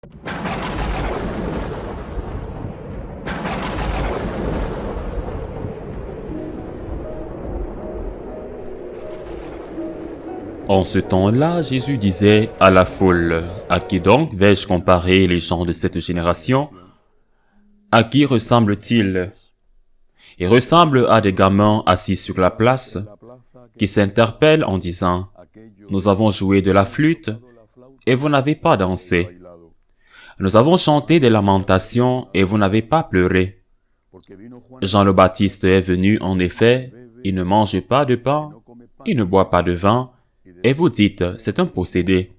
En ce temps-là, Jésus disait à la foule, « À qui donc vais-je comparer les gens de cette génération? À qui ressemblent-ils? Ils ressemblent à des gamins assis sur la place, qui s'interpellent en disant, « Nous avons joué de la flûte, et vous n'avez pas dansé. Nous avons chanté des lamentations, et vous n'avez pas pleuré. Jean le Baptiste est venu, en effet, il ne mange pas de pain, il ne boit pas de vin, et vous dites, c'est un possédé.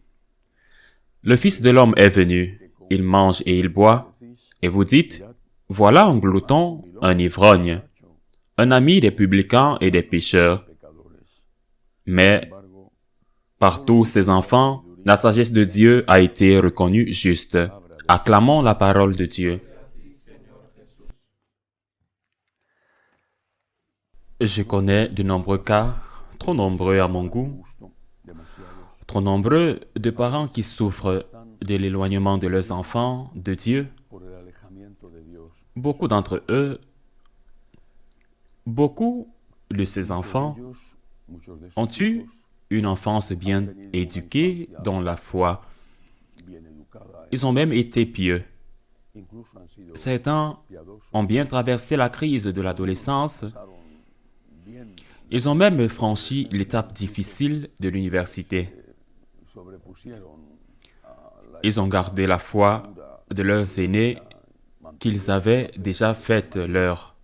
Le Fils de l'homme est venu, il mange et il boit, et vous dites, voilà un glouton, un ivrogne, un ami des publicains et des pécheurs. Mais, par tous ces enfants, la sagesse de Dieu a été reconnue juste. Acclamons la parole de Dieu. Je connais de nombreux cas, trop nombreux à mon goût, trop nombreux de parents qui souffrent de l'éloignement de leurs enfants de Dieu. Beaucoup d'entre eux, beaucoup de ces enfants ont eu une enfance bien éduquée dans la foi. Ils ont même été pieux. Certains ont bien traversé la crise de l'adolescence. Ils ont même franchi l'étape difficile de l'université. Ils ont gardé la foi de leurs aînés qu'ils avaient déjà faite leur.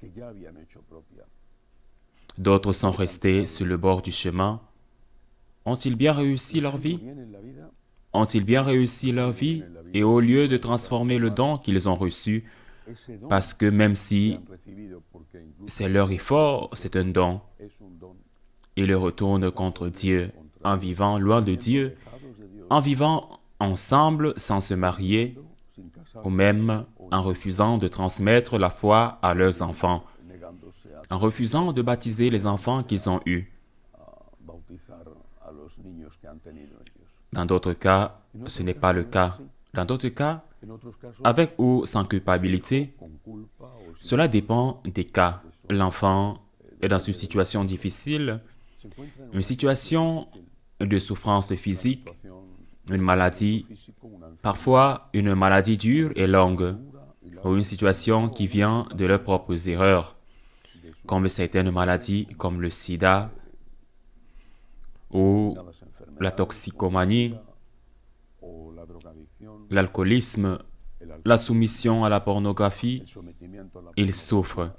D'autres sont restés sur le bord du chemin. Ont-ils bien réussi leur vie? Ont-ils bien réussi leur vie? Et au lieu de transformer le don qu'ils ont reçu, parce que même si c'est leur effort, c'est un don, ils le retournent contre Dieu, en vivant loin de Dieu, en vivant ensemble sans se marier, ou même en refusant de transmettre la foi à leurs enfants, en refusant de baptiser les enfants qu'ils ont eus. Dans d'autres cas, ce n'est pas le cas. Dans d'autres cas, avec ou sans culpabilité, cela dépend des cas. L'enfant est dans une situation difficile, une situation de souffrance physique, une maladie, parfois une maladie dure et longue, ou une situation qui vient de leurs propres erreurs, comme certaines maladies comme le sida ou la toxicomanie, l'alcoolisme, la soumission à la pornographie. Ils souffrent.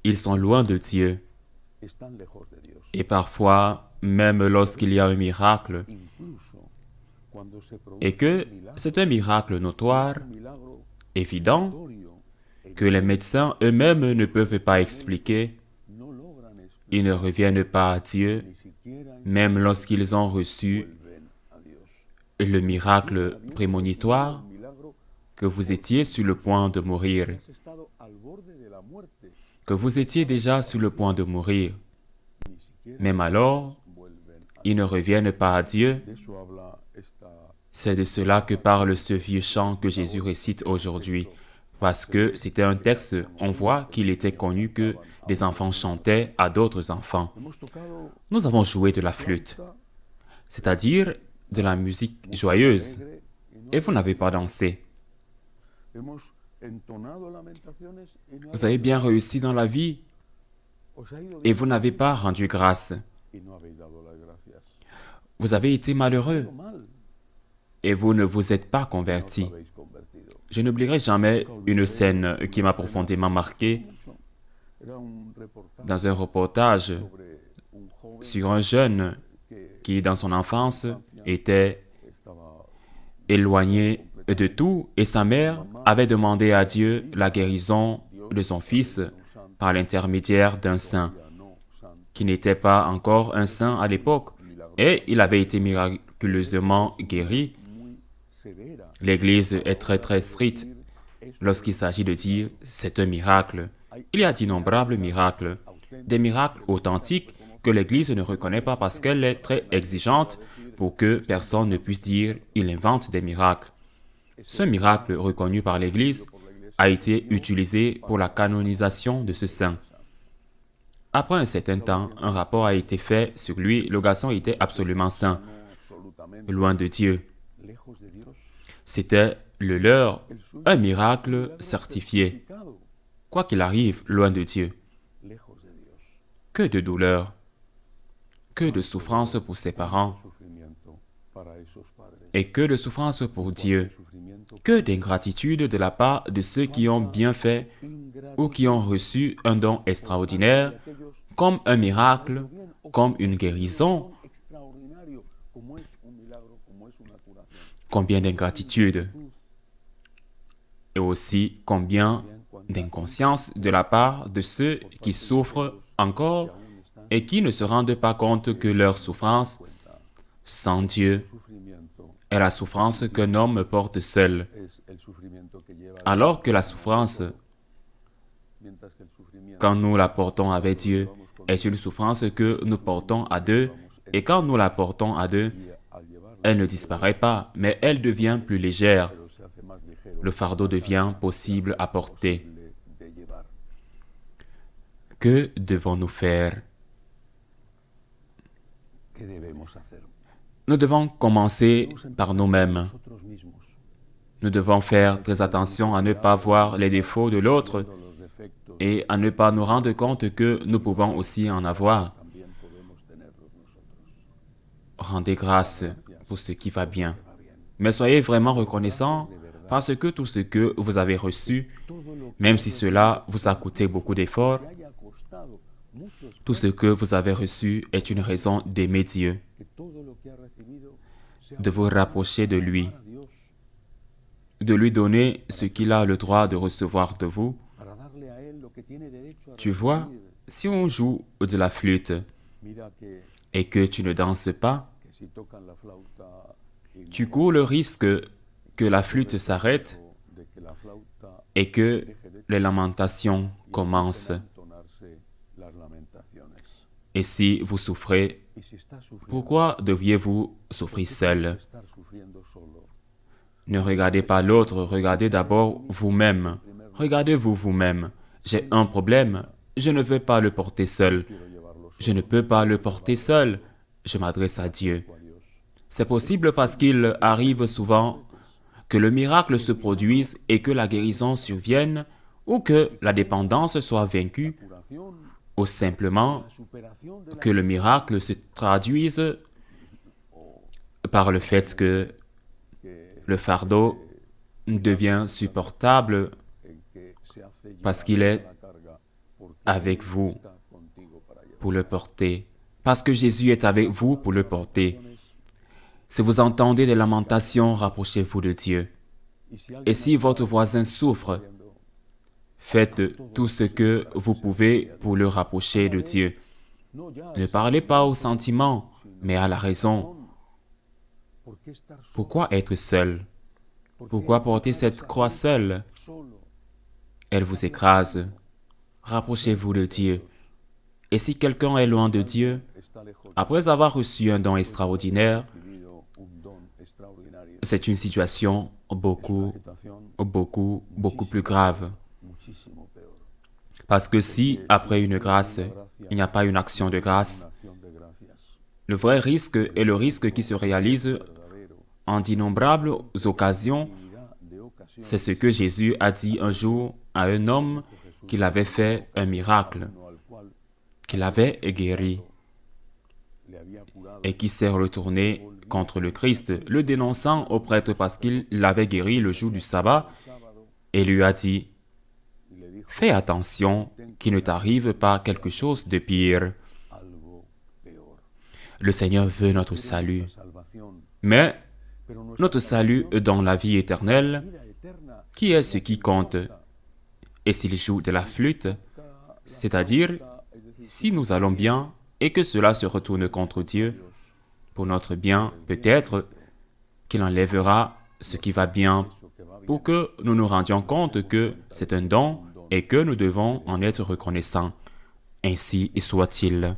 Ils sont loin de Dieu. Et parfois, même lorsqu'il y a un miracle, et que c'est un miracle notoire, évident, que les médecins eux-mêmes ne peuvent pas expliquer, ils ne reviennent pas à Dieu, même lorsqu'ils ont reçu le miracle prémonitoire, que vous étiez sur le point de mourir, que vous étiez déjà sur le point de mourir. Même alors, ils ne reviennent pas à Dieu. C'est de cela que parle ce vieux chant que Jésus récite aujourd'hui. Parce que c'était un texte, on voit qu'il était connu que des enfants chantaient à d'autres enfants. Nous avons joué de la flûte, c'est-à-dire de la musique joyeuse, et vous n'avez pas dansé. Vous avez bien réussi dans la vie, et vous n'avez pas rendu grâce. Vous avez été malheureux, et vous ne vous êtes pas converti. Je n'oublierai jamais une scène qui m'a profondément marqué dans un reportage sur un jeune qui, dans son enfance, était éloigné de tout et sa mère avait demandé à Dieu la guérison de son fils par l'intermédiaire d'un saint qui n'était pas encore un saint à l'époque et il avait été miraculeusement guéri. L'Église est très très stricte lorsqu'il s'agit de dire c'est un miracle. Il y a d'innombrables miracles, des miracles authentiques que l'Église ne reconnaît pas parce qu'elle est très exigeante pour que personne ne puisse dire il invente des miracles. Ce miracle reconnu par l'Église a été utilisé pour la canonisation de ce saint. Après un certain temps, un rapport a été fait sur lui. Le garçon était absolument saint, loin de Dieu. C'était le leur, un miracle certifié. Quoi qu'il arrive, loin de Dieu. Que de douleur, que de souffrance pour ses parents, et que de souffrance pour Dieu, que d'ingratitude de la part de ceux qui ont bien fait ou qui ont reçu un don extraordinaire, comme un miracle, comme une guérison. Combien d'ingratitude et aussi combien d'inconscience de la part de ceux qui souffrent encore et qui ne se rendent pas compte que leur souffrance sans Dieu est la souffrance qu'un homme porte seul, alors que la souffrance, quand nous la portons avec Dieu, est une souffrance que nous portons à deux, et quand nous la portons à deux, elle ne disparaît pas, mais elle devient plus légère. Le fardeau devient possible à porter. Que devons-nous faire? Nous devons commencer par nous-mêmes. Nous devons faire très attention à ne pas voir les défauts de l'autre et à ne pas nous rendre compte que nous pouvons aussi en avoir. Rendez grâce pour ce qui va bien. Mais soyez vraiment reconnaissants parce que tout ce que vous avez reçu, même si cela vous a coûté beaucoup d'efforts, tout ce que vous avez reçu est une raison d'aimer Dieu, de vous rapprocher de lui donner ce qu'il a le droit de recevoir de vous. Tu vois, si on joue de la flûte et que tu ne danses pas, tu cours le risque que la flûte s'arrête et que les lamentations commencent. Et si vous souffrez, pourquoi deviez-vous souffrir seul? Ne regardez pas l'autre, regardez d'abord vous-même. Regardez-vous vous-même. J'ai un problème, je ne veux pas le porter seul. Je ne peux pas le porter seul. Je m'adresse à Dieu. C'est possible parce qu'il arrive souvent que le miracle se produise et que la guérison survienne, ou que la dépendance soit vaincue, ou simplement que le miracle se traduise par le fait que le fardeau devient supportable parce qu'il est avec vous pour le porter, parce que Jésus est avec vous pour le porter. Si vous entendez des lamentations, rapprochez-vous de Dieu. Et si votre voisin souffre, faites tout ce que vous pouvez pour le rapprocher de Dieu. Ne parlez pas aux sentiments, mais à la raison. Pourquoi être seul? Pourquoi porter cette croix seule? Elle vous écrase. Rapprochez-vous de Dieu. Et si quelqu'un est loin de Dieu, après avoir reçu un don extraordinaire, c'est une situation beaucoup plus grave. Parce que si, après une grâce, il n'y a pas une action de grâce, le vrai risque est le risque qui se réalise en d'innombrables occasions. C'est ce que Jésus a dit un jour à un homme qu'il avait fait un miracle, qu'il avait guéri, et qui s'est retourné contre le Christ, le dénonçant au prêtre parce qu'il l'avait guéri le jour du sabbat, et lui a dit, « Fais attention qu'il ne t'arrive pas quelque chose de pire. » Le Seigneur veut notre salut, mais notre salut dans la vie éternelle, qui est ce qui compte? Et s'il joue de la flûte, c'est-à-dire, si nous allons bien et que cela se retourne contre Dieu, pour notre bien, peut-être qu'il enlèvera ce qui va bien pour que nous nous rendions compte que c'est un don et que nous devons en être reconnaissants. Ainsi soit-il.